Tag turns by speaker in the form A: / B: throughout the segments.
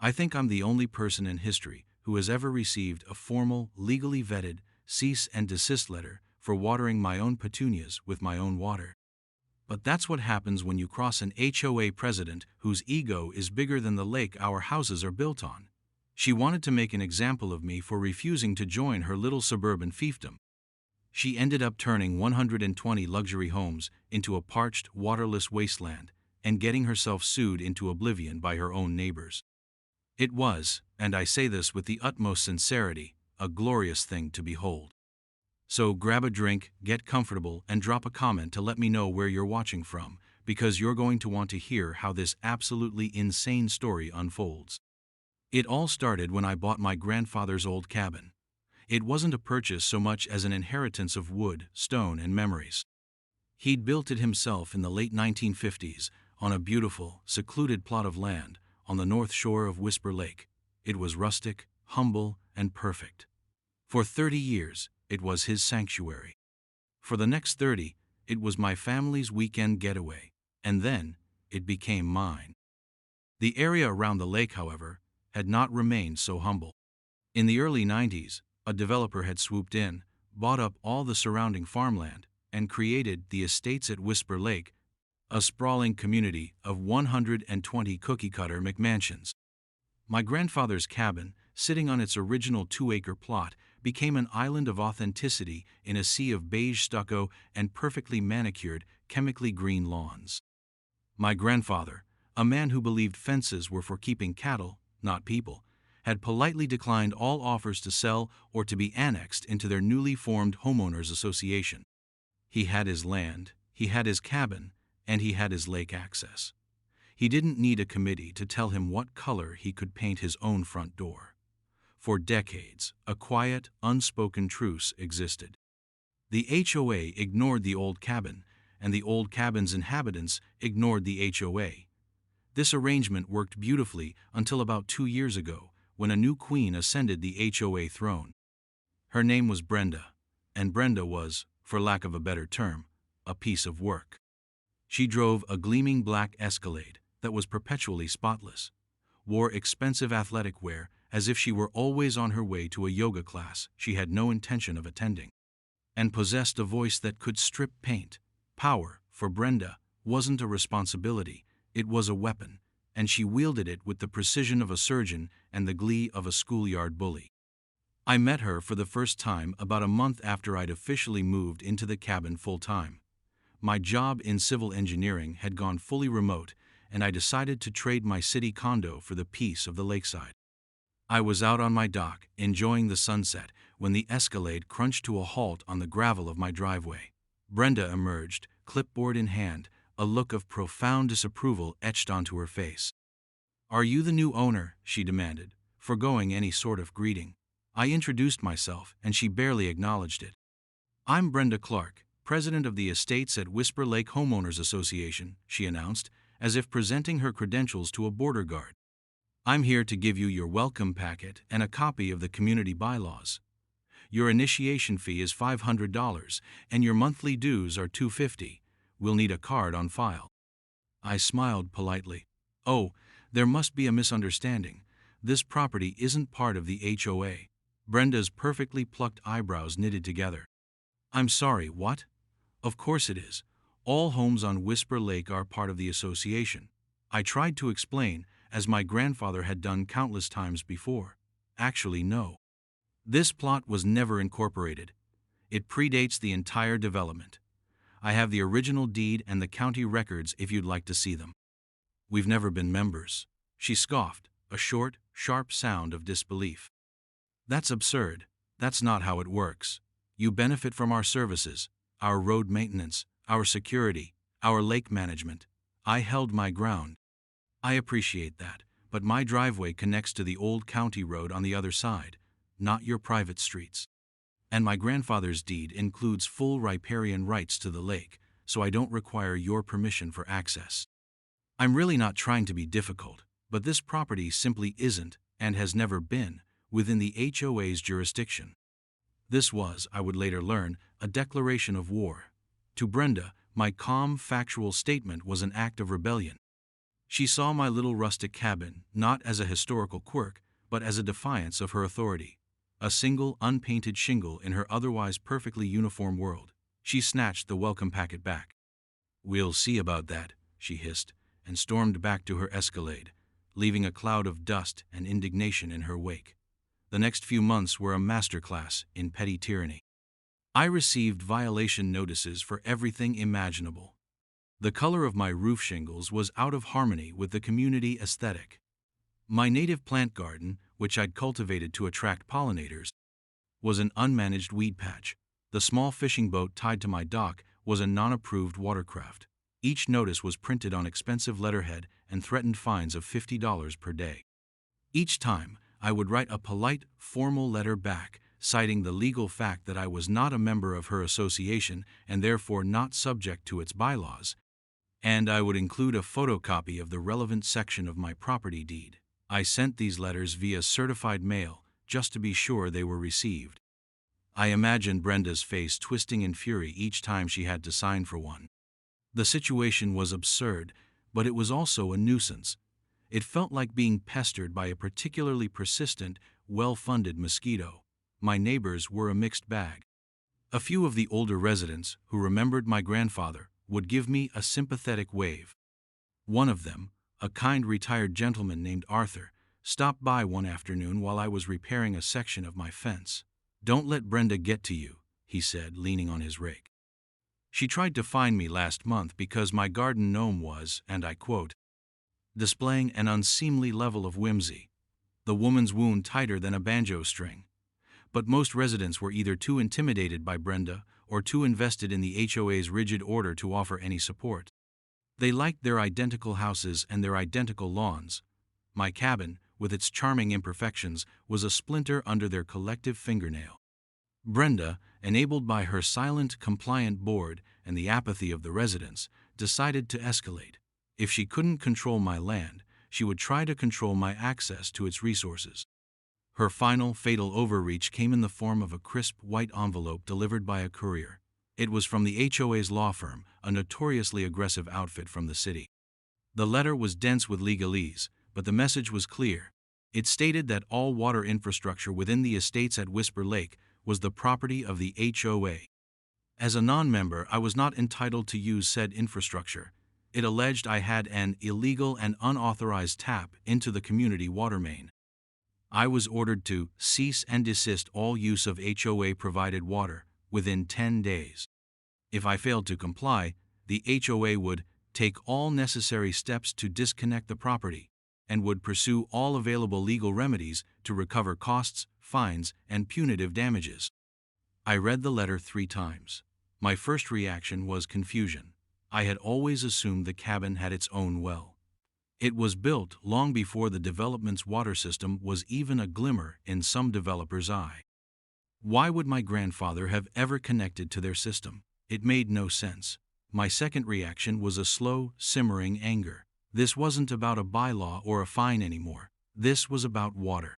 A: I think I'm the only person in history who has ever received a formal, legally vetted cease and desist letter for watering my own petunias with my own water. But that's what happens when you cross an HOA president whose ego is bigger than the lake our houses are built on. She wanted to make an example of me for refusing to join her little suburban fiefdom. She ended up turning 120 luxury homes into a parched, waterless wasteland and getting herself sued into oblivion by her own neighbors. It was, and I say this with the utmost sincerity, a glorious thing to behold. So grab a drink, get comfortable, and drop a comment to let me know where you're watching from, because you're going to want to hear how this absolutely insane story unfolds. It all started when I bought my grandfather's old cabin. It wasn't a purchase so much as an inheritance of wood, stone, and memories. He'd built it himself in the late 1950s on a beautiful, secluded plot of land on the north shore of Whisper Lake. It was rustic, humble, and perfect. For 30 years, it was his sanctuary. For the next 30, it was my family's weekend getaway, and then it became mine. The area around the lake, however, had not remained so humble. In the early 90s, a developer had swooped in, bought up all the surrounding farmland, and created the estates at Whisper Lake, a sprawling community of 120 cookie-cutter McMansions. My grandfather's cabin, sitting on its original 2-acre plot, became an island of authenticity in a sea of beige stucco and perfectly manicured, chemically green lawns. My grandfather, a man who believed fences were for keeping cattle, not people, had politely declined all offers to sell or to be annexed into their newly formed homeowners association. He had his land, he had his cabin, and he had his lake access. He didn't need a committee to tell him what color he could paint his own front door. For decades, a quiet, unspoken truce existed. The HOA ignored the old cabin, and the old cabin's inhabitants ignored the HOA. This arrangement worked beautifully until about 2 years ago, when a new queen ascended the HOA throne. Her name was Brenda, and Brenda was, for lack of a better term, a piece of work. She drove a gleaming black Escalade that was perpetually spotless, wore expensive athletic wear as if she were always on her way to a yoga class she had no intention of attending, and possessed a voice that could strip paint. Power, for Brenda, wasn't a responsibility, it was a weapon, and she wielded it with the precision of a surgeon and the glee of a schoolyard bully. I met her for the first time about a month after I'd officially moved into the cabin full-time. My job in civil engineering had gone fully remote, and I decided to trade my city condo for the peace of the lakeside. I was out on my dock, enjoying the sunset, when the Escalade crunched to a halt on the gravel of my driveway. Brenda emerged, clipboard in hand, a look of profound disapproval etched onto her face. "Are you the new owner?" she demanded, forgoing any sort of greeting. I introduced myself, and she barely acknowledged it. "I'm Brenda Clark, president of the Estates at Whisper Lake Homeowners Association," she announced, as if presenting her credentials to a border guard. "I'm here to give you your welcome packet and a copy of the community bylaws. Your initiation fee is $500, and your monthly dues are $250. We'll need a card on file." I smiled politely. "Oh, there must be a misunderstanding. This property isn't part of the HOA." Brenda's perfectly plucked eyebrows knitted together. "I'm sorry, what? Of course it is. All homes on Whisper Lake are part of the association." I tried to explain, as my grandfather had done countless times before. Actually, no. This plot was never incorporated. It predates the entire development. I have the original deed and the county records if you'd like to see them. "We've never been members," she scoffed, a short, sharp sound of disbelief. "That's absurd. That's not how it works. You benefit from our services, our road maintenance, our security, our lake management." I held my ground. "I appreciate that, but my driveway connects to the old county road on the other side, not your private streets. And my grandfather's deed includes full riparian rights to the lake, so I don't require your permission for access. I'm really not trying to be difficult, but this property simply isn't, and has never been, within the HOA's jurisdiction." This was, I would later learn, a declaration of war. To Brenda, my calm, factual statement was an act of rebellion. She saw my little rustic cabin not as a historical quirk, but as a defiance of her authority. A single, unpainted shingle in her otherwise perfectly uniform world. She snatched the welcome packet back. "We'll see about that," she hissed, and stormed back to her Escalade, leaving a cloud of dust and indignation in her wake. The next few months were a masterclass in petty tyranny. I received violation notices for everything imaginable. The color of my roof shingles was out of harmony with the community aesthetic. My native plant garden, which I'd cultivated to attract pollinators, was an unmanaged weed patch. The small fishing boat tied to my dock was a non-approved watercraft. Each notice was printed on expensive letterhead and threatened fines of $50 per day. Each time, I would write a polite, formal letter back, citing the legal fact that I was not a member of her association and therefore not subject to its bylaws, and I would include a photocopy of the relevant section of my property deed. I sent these letters via certified mail just to be sure they were received. I imagined Brenda's face twisting in fury each time she had to sign for one. The situation was absurd, but it was also a nuisance. It felt like being pestered by a particularly persistent, well-funded mosquito. My neighbors were a mixed bag. A few of the older residents, who remembered my grandfather, would give me a sympathetic wave. One of them, a kind retired gentleman named Arthur, stopped by one afternoon while I was repairing a section of my fence. "Don't let Brenda get to you," he said, leaning on his rake. "She tried to fine me last month because my garden gnome was, and I quote, displaying an unseemly level of whimsy. The woman's wound tighter than a banjo string." But most residents were either too intimidated by Brenda or too invested in the HOA's rigid order to offer any support. They liked their identical houses and their identical lawns. My cabin, with its charming imperfections, was a splinter under their collective fingernail. Brenda, enabled by her silent, compliant board and the apathy of the residents, decided to escalate. If she couldn't control my land, she would try to control my access to its resources. Her final, fatal overreach came in the form of a crisp white envelope delivered by a courier. It was from the HOA's law firm, a notoriously aggressive outfit from the city. The letter was dense with legalese, but the message was clear. It stated that all water infrastructure within the estates at Whisper Lake was the property of the HOA. As a non-member, I was not entitled to use said infrastructure. It alleged I had an illegal and unauthorized tap into the community water main. I was ordered to cease and desist all use of HOA-provided water within 10 days. If I failed to comply, the HOA would take all necessary steps to disconnect the property and would pursue all available legal remedies to recover costs, fines, and punitive damages. I read the letter 3 times. My first reaction was confusion. I had always assumed the cabin had its own well. It was built long before the development's water system was even a glimmer in some developer's eye. Why would my grandfather have ever connected to their system? It made no sense. My second reaction was a slow, simmering anger. This wasn't about a bylaw or a fine anymore. This was about water.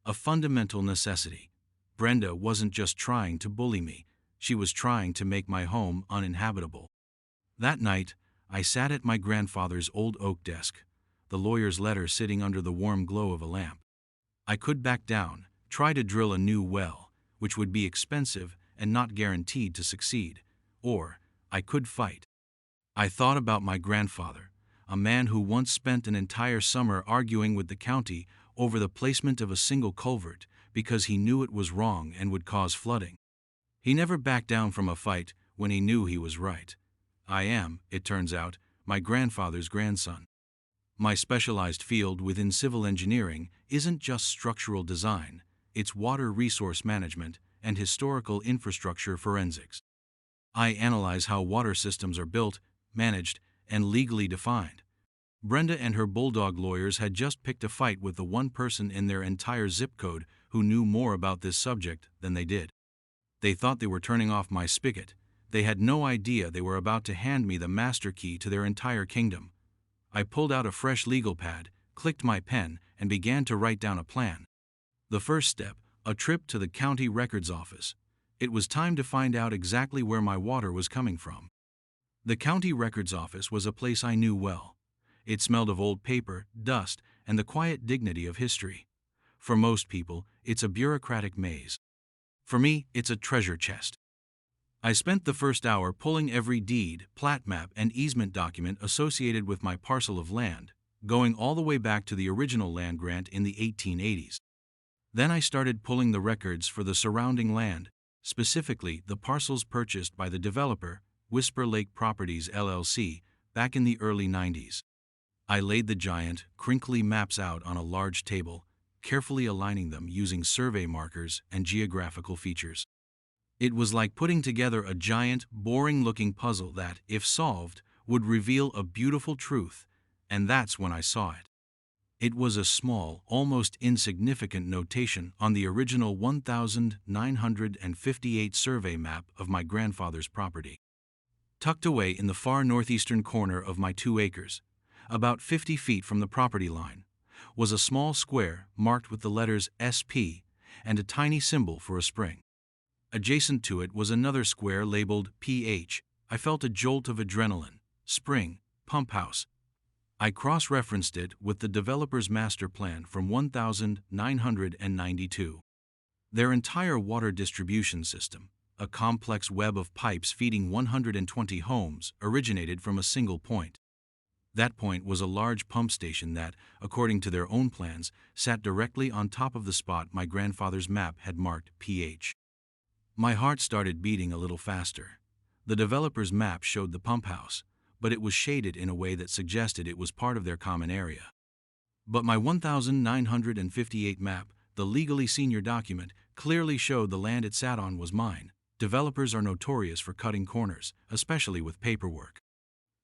A: A fundamental necessity. Brenda wasn't just trying to bully me. She was trying to make my home uninhabitable. That night, I sat at my grandfather's old oak desk, the lawyer's letter sitting under the warm glow of a lamp. I could back down, try to drill a new well, which would be expensive and not guaranteed to succeed, or I could fight. I thought about my grandfather, a man who once spent an entire summer arguing with the county over the placement of a single culvert because he knew it was wrong and would cause flooding. He never backed down from a fight when he knew he was right. I am, it turns out, my grandfather's grandson. My specialized field within civil engineering isn't just structural design, it's water resource management and historical infrastructure forensics. I analyze how water systems are built, managed, and legally defined. Brenda and her bulldog lawyers had just picked a fight with the one person in their entire zip code who knew more about this subject than they did. They thought they were turning off my spigot. They had no idea they were about to hand me the master key to their entire kingdom. I pulled out a fresh legal pad, clicked my pen, and began to write down a plan. The first step, a trip to the county records office. It was time to find out exactly where my water was coming from. The county records office was a place I knew well. It smelled of old paper, dust, and the quiet dignity of history. For most people, it's a bureaucratic maze. For me, it's a treasure chest. I spent the first hour pulling every deed, plat map, and easement document associated with my parcel of land, going all the way back to the original land grant in the 1880s. Then I started pulling the records for the surrounding land, specifically the parcels purchased by the developer, Whisper Lake Properties LLC, back in the early 90s. I laid the giant, crinkly maps out on a large table, carefully aligning them using survey markers and geographical features. It was like putting together a giant, boring-looking puzzle that, if solved, would reveal a beautiful truth, and that's when I saw it. It was a small, almost insignificant notation on the original 1958 survey map of my grandfather's property. Tucked away in the far northeastern corner of my 2 acres, about 50 feet from the property line, was a small square marked with the letters SP and a tiny symbol for a spring. Adjacent to it was another square labeled PH. I felt a jolt of adrenaline. Spring, pump house. I cross-referenced it with the developer's master plan from 1992. Their entire water distribution system, a complex web of pipes feeding 120 homes, originated from a single point. That point was a large pump station that, according to their own plans, sat directly on top of the spot my grandfather's map had marked PH. My heart started beating a little faster. The developer's map showed the pump house, but it was shaded in a way that suggested it was part of their common area. But my 1958 map, the legally senior document, clearly showed the land it sat on was mine. Developers are notorious for cutting corners, especially with paperwork.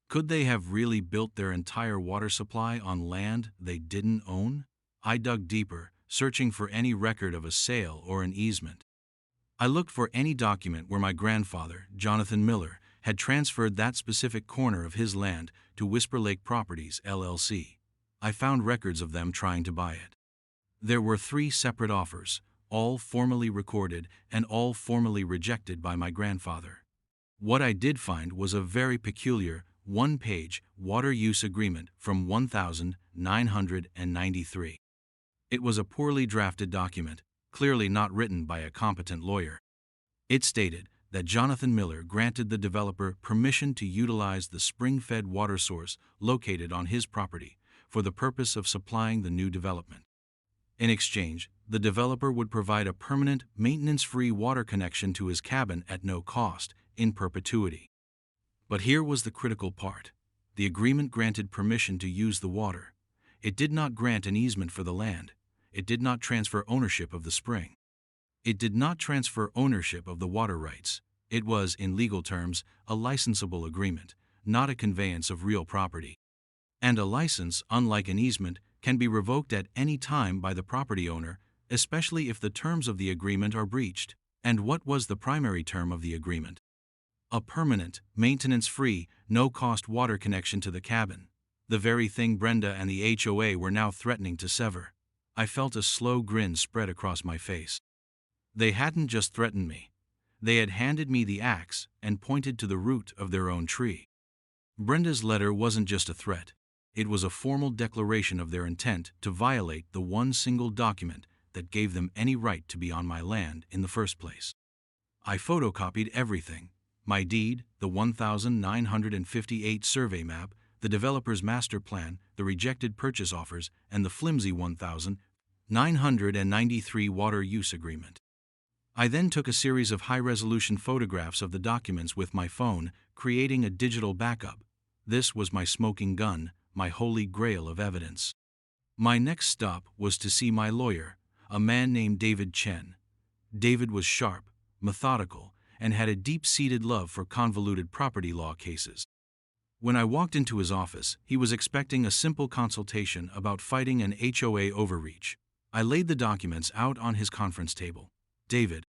A: Could they have really built their entire water supply on land they didn't own? I dug deeper, searching for any record of a sale or an easement. I looked for any document where my grandfather, Jonathan Miller, had transferred that specific corner of his land to Whisper Lake Properties LLC. I found records of them trying to buy it. There were 3 separate offers, all formally recorded and all formally rejected by my grandfather. What I did find was a very peculiar, 1-page water use agreement from 1993. It was a poorly drafted document, clearly not written by a competent lawyer. It stated that Jonathan Miller granted the developer permission to utilize the spring-fed water source located on his property for the purpose of supplying the new development. In exchange, the developer would provide a permanent, maintenance-free water connection to his cabin at no cost, in perpetuity. But here was the critical part. The agreement granted permission to use the water. It did not grant an easement for the land. It did not transfer ownership of the spring. It did not transfer ownership of the water rights. It was, in legal terms, a licensable agreement, not a conveyance of real property. And a license, unlike an easement, can be revoked at any time by the property owner, especially if the terms of the agreement are breached. And what was the primary term of the agreement? A permanent, maintenance-free, no-cost water connection to the cabin. The very thing Brenda and the HOA were now threatening to sever. I felt a slow grin spread across my face. They hadn't just threatened me. They had handed me the axe and pointed to the root of their own tree. Brenda's letter wasn't just a threat. It was a formal declaration of their intent to violate the one single document that gave them any right to be on my land in the first place. I photocopied everything: my deed, the 1958 survey map, the developer's master plan, the rejected purchase offers, and the flimsy 1993 water use agreement. I then took a series of high-resolution photographs of the documents with my phone, creating a digital backup. This was my smoking gun, my holy grail of evidence. My next stop was to see my lawyer, a man named David Chen. David was sharp, methodical, and had a deep-seated love for convoluted property law cases. When I walked into his office, he was expecting a simple consultation about fighting an HOA overreach. I laid the documents out on his conference table. "David,"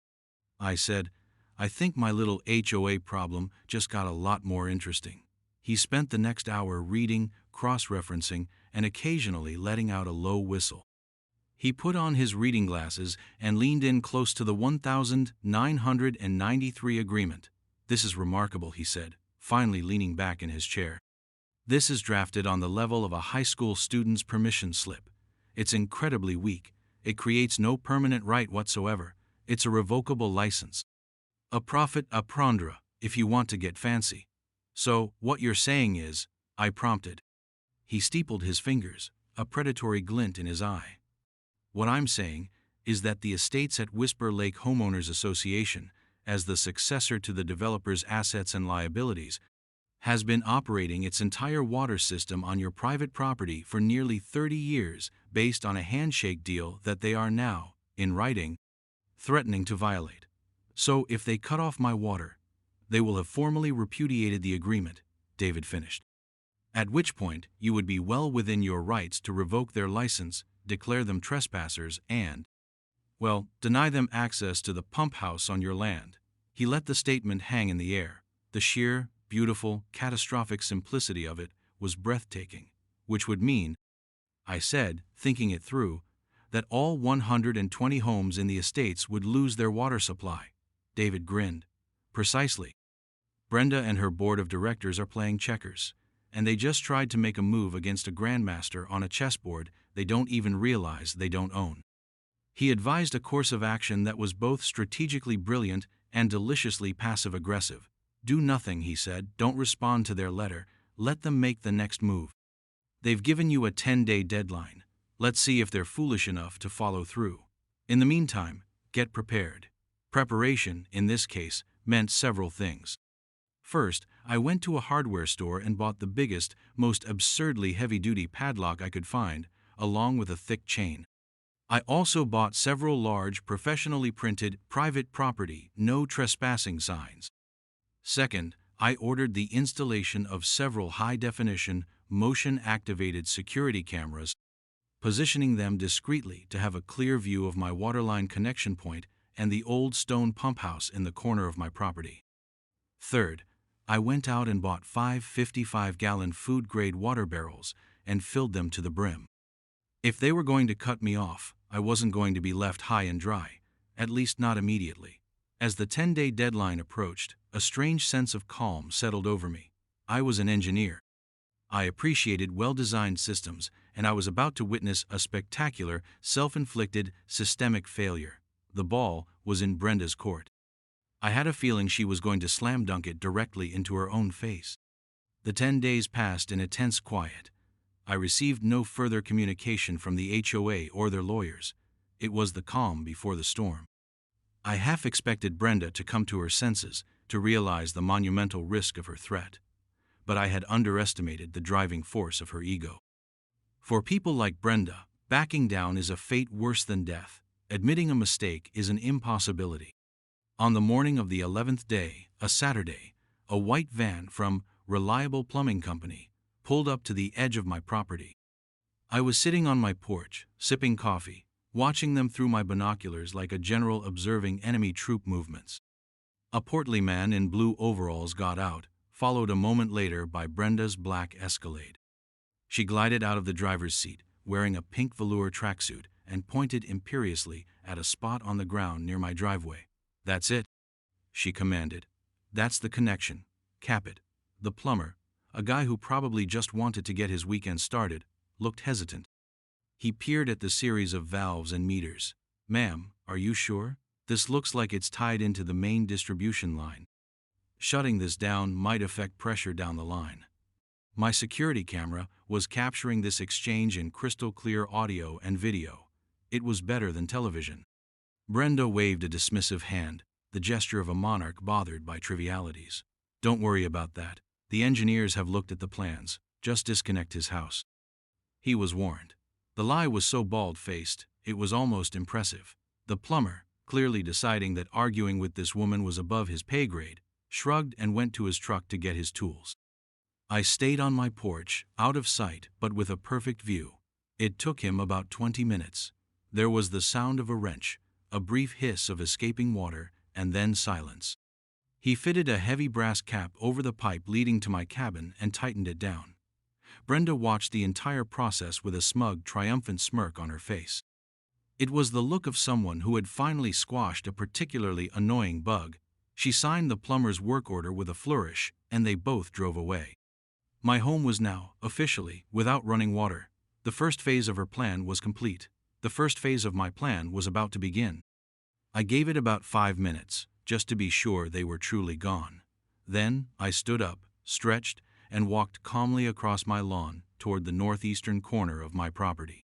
A: I said, "I think my little HOA problem just got a lot more interesting." He spent the next hour reading, cross-referencing, and occasionally letting out a low whistle. He put on his reading glasses and leaned in close to the 1993 agreement. "This is remarkable," he said, finally leaning back in his chair. This is drafted on the level of a high school student's permission slip. It's incredibly weak. It creates no permanent right whatsoever. It's a revocable license. A profit à prendre, if you want to get fancy. So, what you're saying is, I prompted. He steepled his fingers, a predatory glint in his eye. What I'm saying is that the estates at Whisper Lake Homeowners Association, as the successor to the developer's assets and liabilities, has been operating its entire water system on your private property for nearly 30 years based on a handshake deal that they are now, in writing, threatening to violate. So if they cut off my water, they will have formally repudiated the agreement, David finished. At which point, you would be well within your rights to revoke their license, declare them trespassers, and, well, deny them access to the pump house on your land. He let the statement hang in the air. The sheer, beautiful, catastrophic simplicity of it was breathtaking, which would mean, I said, thinking it through, that all 120 homes in the estates would lose their water supply. David grinned. Precisely. Brenda and her board of directors are playing checkers, and they just tried to make a move against a grandmaster on a chessboard they don't even realize they don't own. He advised a course of action that was both strategically brilliant and deliciously passive-aggressive. Do nothing, he said, don't respond to their letter, let them make the next move. They've given you a 10-day deadline. Let's see if they're foolish enough to follow through. In the meantime, get prepared. Preparation, in this case, meant several things. First, I went to a hardware store and bought the biggest, most absurdly heavy-duty padlock I could find, along with a thick chain. I also bought several large, professionally printed, private property, no trespassing signs. Second, I ordered the installation of several high-definition, motion-activated security cameras, positioning them discreetly to have a clear view of my waterline connection point and the old stone pump house in the corner of my property. Third, I went out and bought 5 55-gallon food-grade water barrels and filled them to the brim. If they were going to cut me off, I wasn't going to be left high and dry, at least not immediately. As the 10-day deadline approached, a strange sense of calm settled over me. I was an engineer. I appreciated well-designed systems, and I was about to witness a spectacular, self-inflicted, systemic failure. The ball was in Brenda's court. I had a feeling she was going to slam dunk it directly into her own face. The 10 days passed in a tense quiet. I received no further communication from the HOA or their lawyers. It was the calm before the storm. I half expected Brenda to come to her senses, to realize the monumental risk of her threat. But I had underestimated the driving force of her ego. For people like Brenda, backing down is a fate worse than death. Admitting a mistake is an impossibility. On the morning of the 11th day, a Saturday, a white van from Reliable Plumbing Company pulled up to the edge of my property. I was sitting on my porch, sipping coffee, watching them through my binoculars like a general observing enemy troop movements. A portly man in blue overalls got out, followed a moment later by Brenda's black Escalade. She glided out of the driver's seat, wearing a pink velour tracksuit, and pointed imperiously at a spot on the ground near my driveway. That's it, she commanded. That's the connection. Cap it. The plumber, a guy who probably just wanted to get his weekend started, looked hesitant. He peered at the series of valves and meters. Ma'am, are you sure? This looks like it's tied into the main distribution line. Shutting this down might affect pressure down the line. My security camera was capturing this exchange in crystal clear audio and video. It was better than television. Brenda waved a dismissive hand, the gesture of a monarch bothered by trivialities. Don't worry about that. The engineers have looked at the plans. Just disconnect his house. He was warned. The lie was so bald-faced, it was almost impressive. The plumber, clearly deciding that arguing with this woman was above his pay grade, shrugged and went to his truck to get his tools. I stayed on my porch, out of sight but with a perfect view. It took him about 20 minutes. There was the sound of a wrench, a brief hiss of escaping water, and then silence. He fitted a heavy brass cap over the pipe leading to my cabin and tightened it down. Brenda watched the entire process with a smug, triumphant smirk on her face. It was the look of someone who had finally squashed a particularly annoying bug. She signed the plumber's work order with a flourish, and they both drove away. My home was now, officially, without running water. The first phase of her plan was complete. The first phase of my plan was about to begin. I gave it about 5 minutes, just to be sure they were truly gone. Then, I stood up, stretched, and walked calmly across my lawn toward the northeastern corner of my property.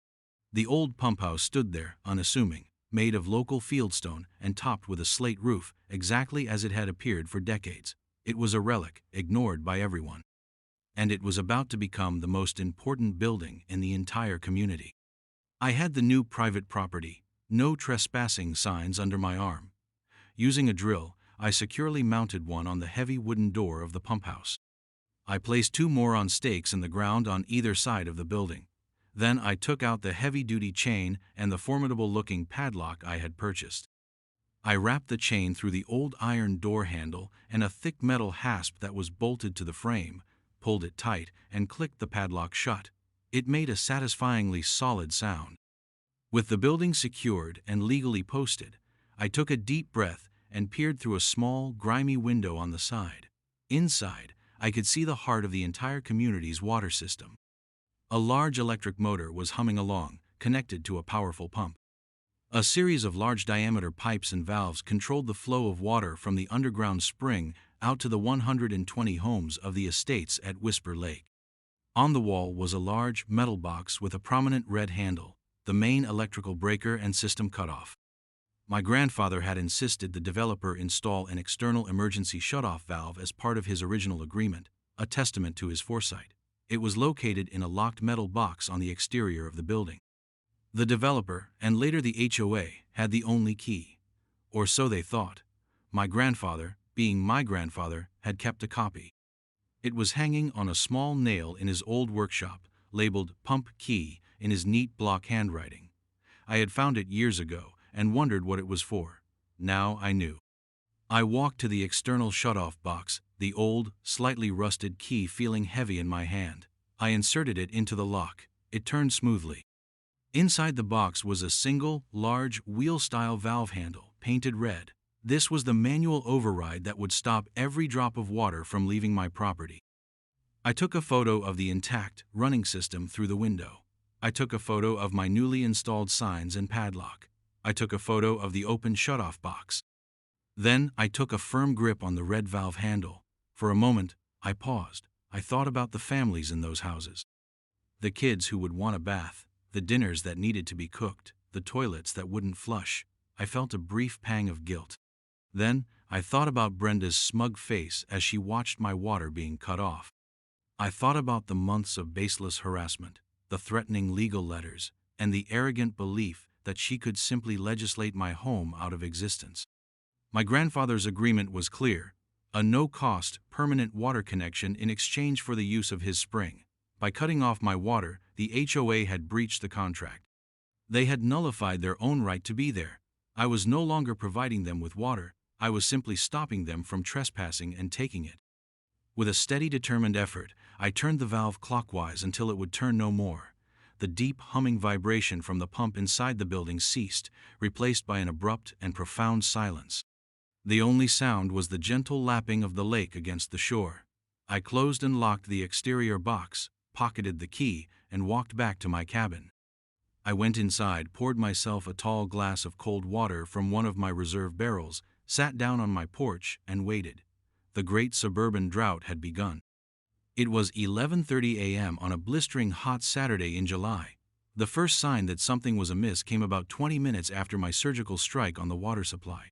A: The old pump house stood there, unassuming, made of local fieldstone and topped with a slate roof, exactly as it had appeared for decades. It was a relic, ignored by everyone. And it was about to become the most important building in the entire community. I had the new private property, no trespassing signs under my arm. Using a drill, I securely mounted one on the heavy wooden door of the pump house. I placed 2 more on stakes in the ground on either side of the building. Then I took out the heavy-duty chain and the formidable-looking padlock I had purchased. I wrapped the chain through the old iron door handle and a thick metal hasp that was bolted to the frame, pulled it tight, and clicked the padlock shut. It made a satisfyingly solid sound. With the building secured and legally posted, I took a deep breath and peered through a small, grimy window on the side. Inside, I could see the heart of the entire community's water system. A large electric motor was humming along, connected to a powerful pump. A series of large-diameter pipes and valves controlled the flow of water from the underground spring out to the 120 homes of the estates at Whisper Lake. On the wall was a large metal box with a prominent red handle, the main electrical breaker and system cutoff. My grandfather had insisted the developer install an external emergency shutoff valve as part of his original agreement, a testament to his foresight. It was located in a locked metal box on the exterior of the building. The developer, and later the HOA, had the only key. Or so they thought. My grandfather, being my grandfather, had kept a copy. It was hanging on a small nail in his old workshop, labeled "Pump Key" in his neat block handwriting. I had found it years ago and wondered what it was for. Now I knew. I walked to the external shutoff box, the old, slightly rusted key feeling heavy in my hand. I inserted it into the lock. It turned smoothly. Inside the box was a single, large, wheel-style valve handle, painted red. This was the manual override that would stop every drop of water from leaving my property. I took a photo of the intact, running system through the window. I took a photo of my newly installed signs and padlock. I took a photo of the open shutoff box. Then I took a firm grip on the red valve handle. For a moment, I paused. I thought about the families in those houses. The kids who would want a bath, the dinners that needed to be cooked, the toilets that wouldn't flush. I felt a brief pang of guilt. Then, I thought about Brenda's smug face as she watched my water being cut off. I thought about the months of baseless harassment, the threatening legal letters, and the arrogant belief that she could simply legislate my home out of existence. My grandfather's agreement was clear: a no-cost, permanent water connection in exchange for the use of his spring. By cutting off my water, the HOA had breached the contract. They had nullified their own right to be there. I was no longer providing them with water, I was simply stopping them from trespassing and taking it. With a steady, determined effort, I turned the valve clockwise until it would turn no more. The deep, humming vibration from the pump inside the building ceased, replaced by an abrupt and profound silence. The only sound was the gentle lapping of the lake against the shore. I closed and locked the exterior box, pocketed the key, and walked back to my cabin. I went inside, poured myself a tall glass of cold water from one of my reserve barrels, sat down on my porch, and waited. The great suburban drought had begun. It was 11:30 a.m. on a blistering hot Saturday in July. The first sign that something was amiss came about 20 minutes after my surgical strike on the water supply.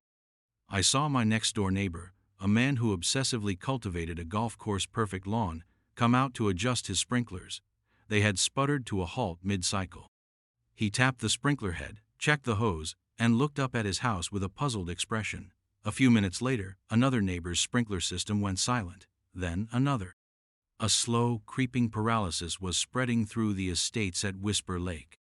A: I saw my next-door neighbor, a man who obsessively cultivated a golf course-perfect lawn, come out to adjust his sprinklers. They had sputtered to a halt mid-cycle. He tapped the sprinkler head, checked the hose, and looked up at his house with a puzzled expression. A few minutes later, another neighbor's sprinkler system went silent. Then another. A slow, creeping paralysis was spreading through the estates at Whisper Lake.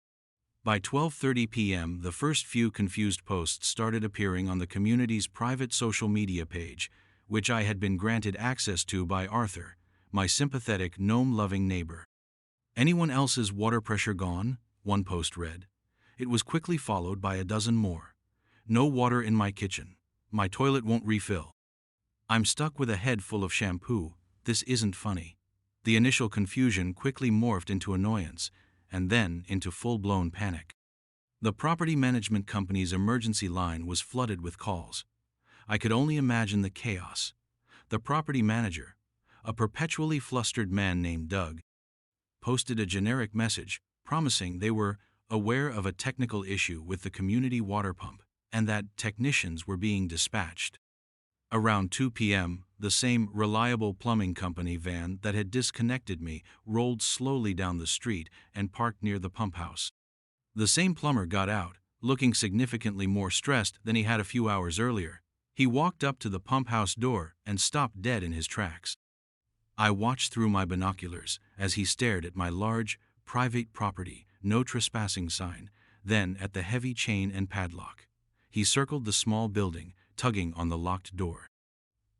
A: By 12:30 p.m., the first few confused posts started appearing on the community's private social media page, which I had been granted access to by Arthur, my sympathetic, gnome-loving neighbor. "Anyone else's water pressure gone?" one post read. It was quickly followed by a dozen more. "No water in my kitchen. My toilet won't refill. I'm stuck with a head full of shampoo. This isn't funny." The initial confusion quickly morphed into annoyance, and then into full-blown panic. The property management company's emergency line was flooded with calls. I could only imagine the chaos. The property manager, a perpetually flustered man named Doug, posted a generic message promising they were aware of a technical issue with the community water pump and that technicians were being dispatched. Around 2 p.m., the same reliable plumbing company van that had disconnected me rolled slowly down the street and parked near the pump house. The same plumber got out, looking significantly more stressed than he had a few hours earlier. He walked up to the pump house door and stopped dead in his tracks. I watched through my binoculars as he stared at my large, private property, no trespassing sign, then at the heavy chain and padlock. He circled the small building, tugging on the locked door.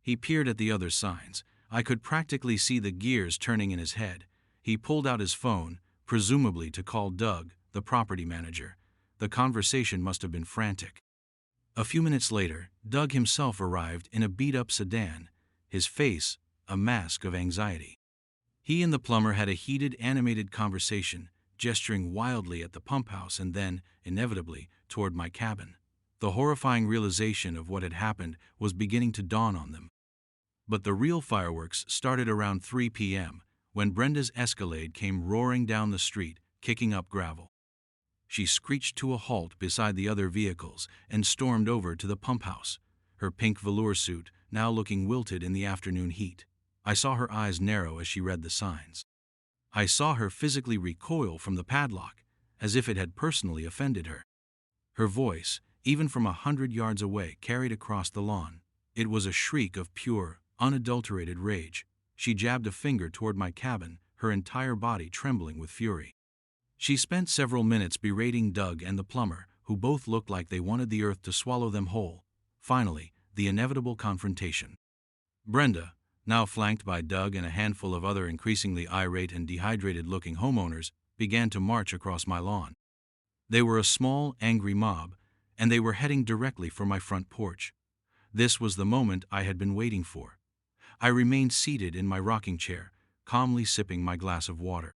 A: He peered at the other signs. I could practically see the gears turning in his head. He pulled out his phone, presumably to call Doug, the property manager. The conversation must have been frantic. A few minutes later, Doug himself arrived in a beat-up sedan, his face a mask of anxiety. He and the plumber had a heated, animated conversation, gesturing wildly at the pump house and then, inevitably, toward my cabin. The horrifying realization of what had happened was beginning to dawn on them. But the real fireworks started around 3 p.m., when Brenda's Escalade came roaring down the street, kicking up gravel. She screeched to a halt beside the other vehicles and stormed over to the pump house, her pink velour suit now looking wilted in the afternoon heat. I saw her eyes narrow as she read the signs. I saw her physically recoil from the padlock, as if it had personally offended her. Her voice, even from 100 yards away, carried across the lawn. It was a shriek of pure, unadulterated rage. She jabbed a finger toward my cabin, her entire body trembling with fury. She spent several minutes berating Doug and the plumber, who both looked like they wanted the earth to swallow them whole. Finally, the inevitable confrontation. Brenda, now flanked by Doug and a handful of other increasingly irate and dehydrated-looking homeowners, began to march across my lawn. They were a small, angry mob, and they were heading directly for my front porch. This was the moment I had been waiting for. I remained seated in my rocking chair, calmly sipping my glass of water.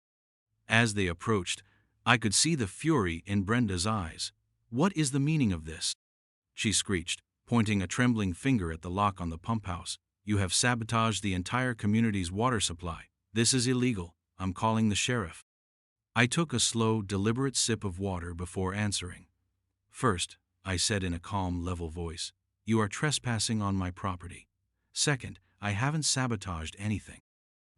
A: As they approached, I could see the fury in Brenda's eyes. "What is the meaning of this?" she screeched, pointing a trembling finger at the lock on the pump house. "You have sabotaged the entire community's water supply. This is illegal. I'm calling the sheriff." I took a slow, deliberate sip of water before answering. "First," I said in a calm, level voice, "you are trespassing on my property. Second, I haven't sabotaged anything.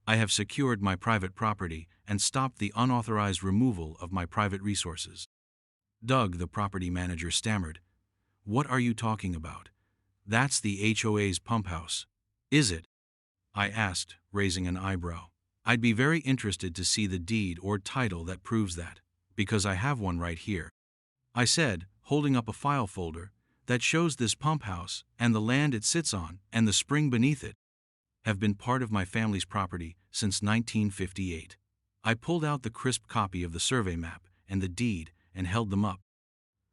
A: I have secured my private property and stopped the unauthorized removal of my private resources." Doug, the property manager, stammered, "What are you talking about? That's the HOA's pump house, is it?" I asked, raising an eyebrow. "I'd be very interested to see the deed or title that proves that, because I have one right here," I said, holding up a file folder that shows this pump house and the land it sits on and the spring beneath it have been part of my family's property since 1958. I pulled out the crisp copy of the survey map and the deed and held them up.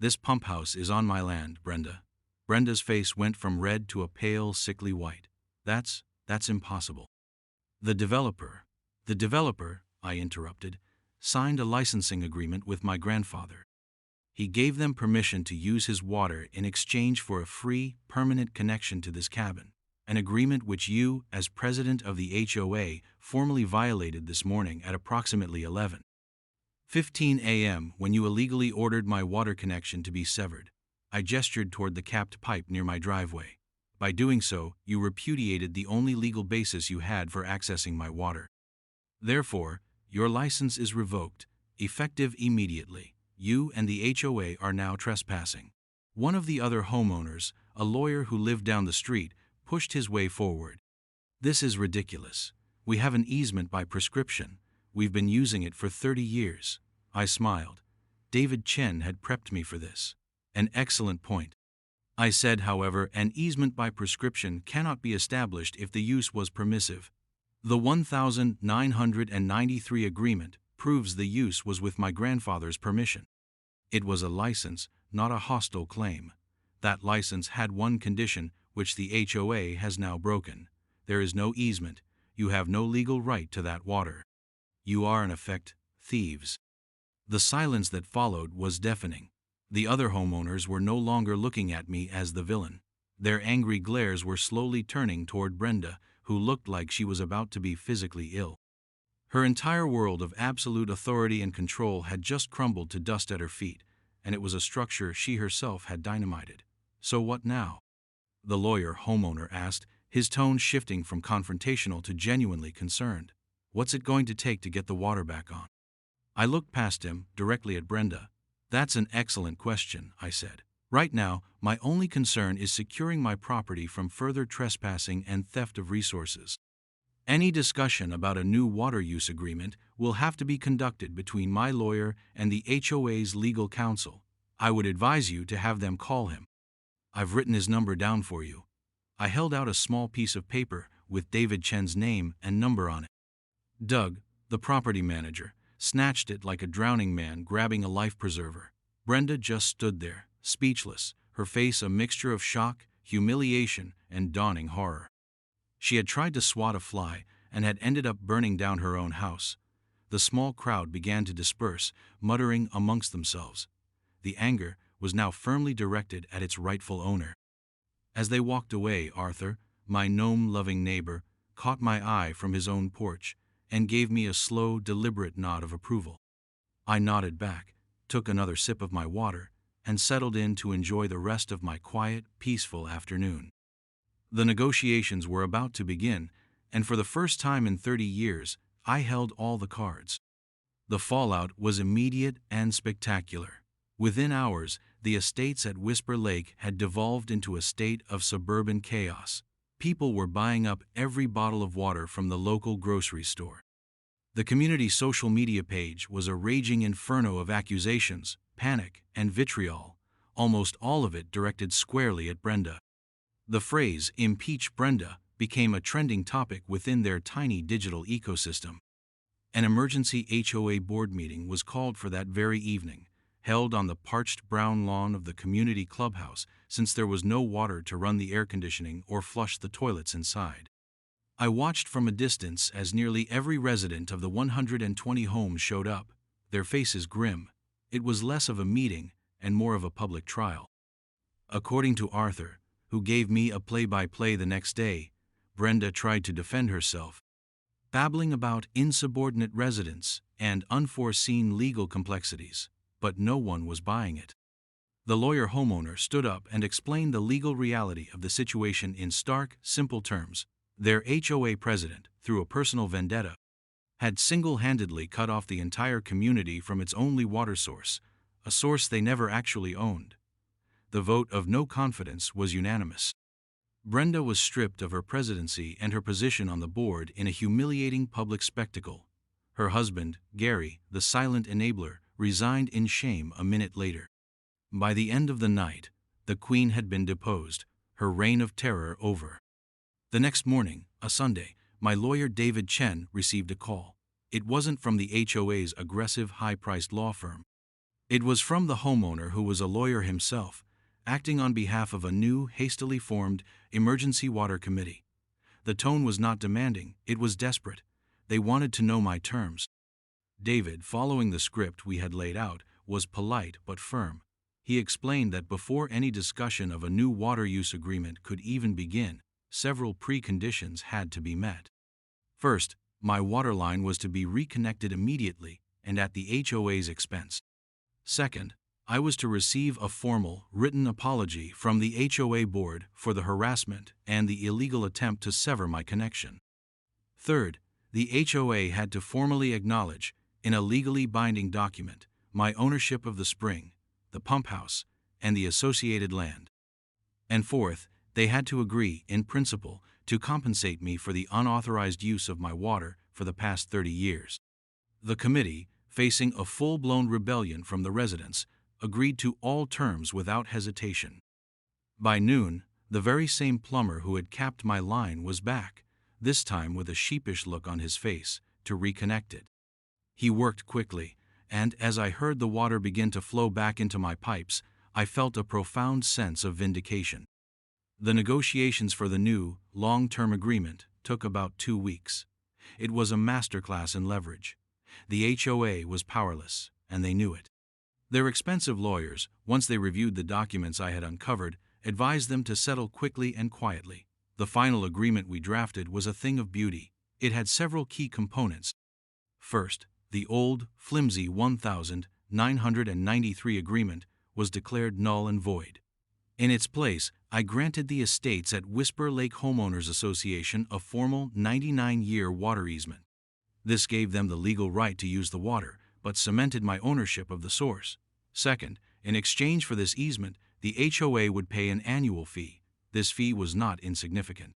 A: "This pump house is on my land, Brenda." Brenda's face went from red to a pale, sickly white. That's impossible." The developer, I interrupted, signed a licensing agreement with my grandfather. He gave them permission to use his water in exchange for a free, permanent connection to this cabin, an agreement which you, as president of the HOA, formally violated this morning at approximately 11:15 a.m. when you illegally ordered my water connection to be severed. I gestured toward the capped pipe near my driveway. By doing so, you repudiated the only legal basis you had for accessing my water. Therefore, your license is revoked, effective immediately. You and the HOA are now trespassing. One of the other homeowners, a lawyer who lived down the street, pushed his way forward. "This is ridiculous. We have an easement by prescription. We've been using it for 30 years. I smiled. David Chen had prepped me for this. "An excellent point." I said, "However, an easement by prescription cannot be established if the use was permissive. The 1993 agreement proves the use was with my grandfather's permission. It was a license, not a hostile claim. That license had one condition, which the HOA has now broken. There is no easement. You have no legal right to that water. You are, in effect, thieves." The silence that followed was deafening. The other homeowners were no longer looking at me as the villain. Their angry glares were slowly turning toward Brenda, who looked like she was about to be physically ill. Her entire world of absolute authority and control had just crumbled to dust at her feet, and it was a structure she herself had dynamited. "So what now?" the lawyer homeowner asked, his tone shifting from confrontational to genuinely concerned. "What's it going to take to get the water back on?" I looked past him, directly at Brenda. "That's an excellent question," I said. "Right now, my only concern is securing my property from further trespassing and theft of resources. Any discussion about a new water use agreement will have to be conducted between my lawyer and the HOA's legal counsel. I would advise you to have them call him. I've written his number down for you." I held out a small piece of paper with David Chen's name and number on it. Doug, the property manager, snatched it like a drowning man grabbing a life preserver. Brenda just stood there, speechless, her face a mixture of shock, humiliation, and dawning horror. She had tried to swat a fly and had ended up burning down her own house. The small crowd began to disperse, muttering amongst themselves. The anger was now firmly directed at its rightful owner. As they walked away, Arthur, my gnome-loving neighbor, caught my eye from his own porch and gave me a slow, deliberate nod of approval. I nodded back, took another sip of my water, and settled in to enjoy the rest of my quiet, peaceful afternoon. The negotiations were about to begin, and for the first time in 30 years, I held all the cards. The fallout was immediate and spectacular. Within hours, the estates at Whisper Lake had devolved into a state of suburban chaos. People were buying up every bottle of water from the local grocery store. The community social media page was a raging inferno of accusations, panic, and vitriol, almost all of it directed squarely at Brenda. The phrase, "impeach Brenda," became a trending topic within their tiny digital ecosystem. An emergency HOA board meeting was called for that very evening, held on the parched brown lawn of the community clubhouse, since there was no water to run the air conditioning or flush the toilets inside. I watched from a distance as nearly every resident of the 120 homes showed up, their faces grim. It was less of a meeting and more of a public trial. According to Arthur, who gave me a play-by-play the next day, Brenda tried to defend herself, babbling about insubordinate residents and unforeseen legal complexities, but no one was buying it. The lawyer homeowner stood up and explained the legal reality of the situation in stark, simple terms. Their HOA president, through a personal vendetta, had single-handedly cut off the entire community from its only water source, a source they never actually owned. The vote of no confidence was unanimous. Brenda was stripped of her presidency and her position on the board in a humiliating public spectacle. Her husband, Gary, the silent enabler, resigned in shame a minute later. By the end of the night, the Queen had been deposed, her reign of terror over. The next morning, a Sunday, my lawyer David Chen received a call. It wasn't from the HOA's aggressive, high-priced law firm. It was from the homeowner, who was a lawyer himself, acting on behalf of a new, hastily formed emergency water committee. The tone was not demanding, it was desperate. They wanted to know my terms. David, following the script we had laid out, was polite but firm. He explained that before any discussion of a new water use agreement could even begin, several preconditions had to be met. First, my water line was to be reconnected immediately and at the HOA's expense. Second, I was to receive a formal, written apology from the HOA board for the harassment and the illegal attempt to sever my connection. Third, the HOA had to formally acknowledge, in a legally binding document, my ownership of the spring, the pump house, and the associated land. And fourth, they had to agree, in principle, to compensate me for the unauthorized use of my water for the past 30 years. The committee, facing a full-blown rebellion from the residents, agreed to all terms without hesitation. By noon, the very same plumber who had capped my line was back, this time with a sheepish look on his face, to reconnect it. He worked quickly, and as I heard the water begin to flow back into my pipes, I felt a profound sense of vindication. The negotiations for the new, long-term agreement took about 2 weeks. It was a masterclass in leverage. The HOA was powerless, and they knew it. Their expensive lawyers, once they reviewed the documents I had uncovered, advised them to settle quickly and quietly. The final agreement we drafted was a thing of beauty. It had several key components. First, the old, flimsy 1993 agreement was declared null and void. In its place, I granted the estates at Whisper Lake Homeowners Association a formal 99-year water easement. This gave them the legal right to use the water, but cemented my ownership of the source. Second, in exchange for this easement, the HOA would pay an annual fee. This fee was not insignificant.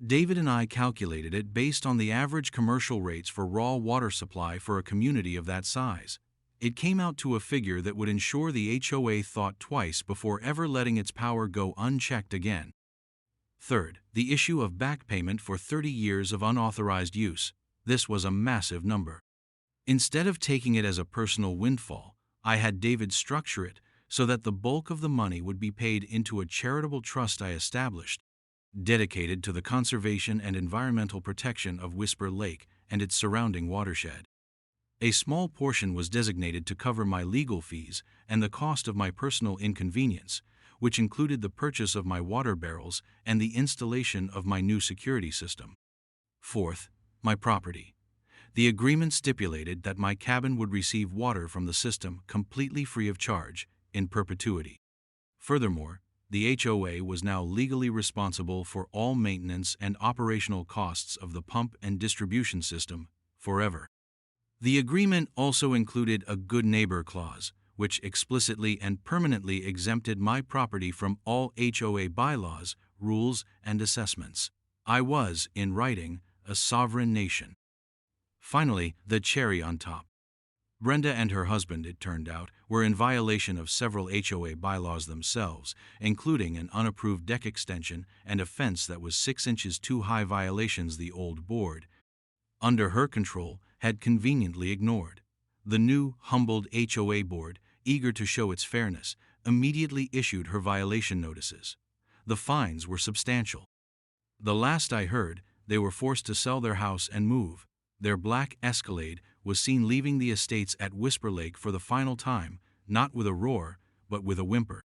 A: David and I calculated it based on the average commercial rates for raw water supply for a community of that size. It came out to a figure that would ensure the HOA thought twice before ever letting its power go unchecked again. Third, the issue of back payment for 30 years of unauthorized use. This was a massive number. Instead of taking it as a personal windfall, I had David structure it so that the bulk of the money would be paid into a charitable trust I established, dedicated to the conservation and environmental protection of Whisper Lake and its surrounding watershed. A small portion was designated to cover my legal fees and the cost of my personal inconvenience, which included the purchase of my water barrels and the installation of my new security system. Fourth, my property. The agreement stipulated that my cabin would receive water from the system completely free of charge, in perpetuity. Furthermore, the HOA was now legally responsible for all maintenance and operational costs of the pump and distribution system, forever. The agreement also included a good neighbor clause, which explicitly and permanently exempted my property from all HOA bylaws, rules, and assessments. I was, in writing, a sovereign nation. Finally, the cherry on top. Brenda and her husband, it turned out, were in violation of several HOA bylaws themselves, including an unapproved deck extension and a fence that was 6 inches too high, violations the old board, under her control, had conveniently ignored. The new, humbled HOA board, eager to show its fairness, immediately issued her violation notices. The fines were substantial. The last I heard, they were forced to sell their house and move. Their black Escalade was seen leaving the estates at Whisper Lake for the final time, not with a roar, but with a whimper.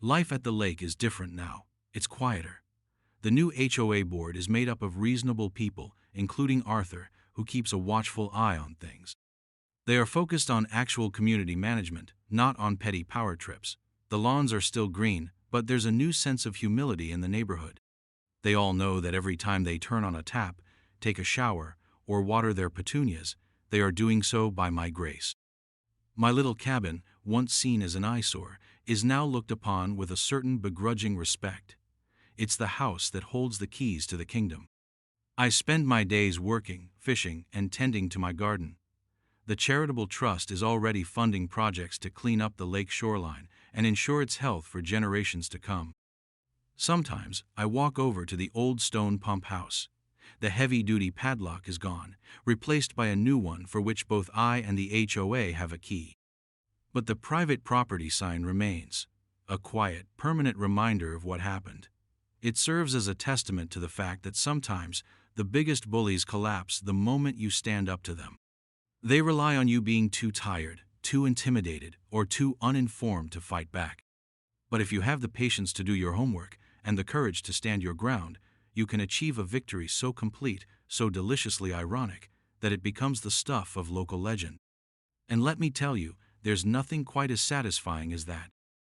A: Life at the lake is different now. It's quieter. The new HOA board is made up of reasonable people, including Arthur, who keeps a watchful eye on things. They are focused on actual community management, not on petty power trips. The lawns are still green, but there's a new sense of humility in the neighborhood. They all know that every time they turn on a tap, take a shower, or water their petunias, they are doing so by my grace. My little cabin, once seen as an eyesore, is now looked upon with a certain begrudging respect. It's the house that holds the keys to the kingdom. I spend my days working, fishing, and tending to my garden. The charitable trust is already funding projects to clean up the lake shoreline and ensure its health for generations to come. Sometimes I walk over to the old stone pump house. The heavy-duty padlock is gone, replaced by a new one for which both I and the HOA have a key. But the private property sign remains, a quiet, permanent reminder of what happened. It serves as a testament to the fact that sometimes the biggest bullies collapse the moment you stand up to them. They rely on you being too tired, too intimidated, or too uninformed to fight back. But if you have the patience to do your homework and the courage to stand your ground, you can achieve a victory so complete, so deliciously ironic, that it becomes the stuff of local legend. And let me tell you, there's nothing quite as satisfying as that.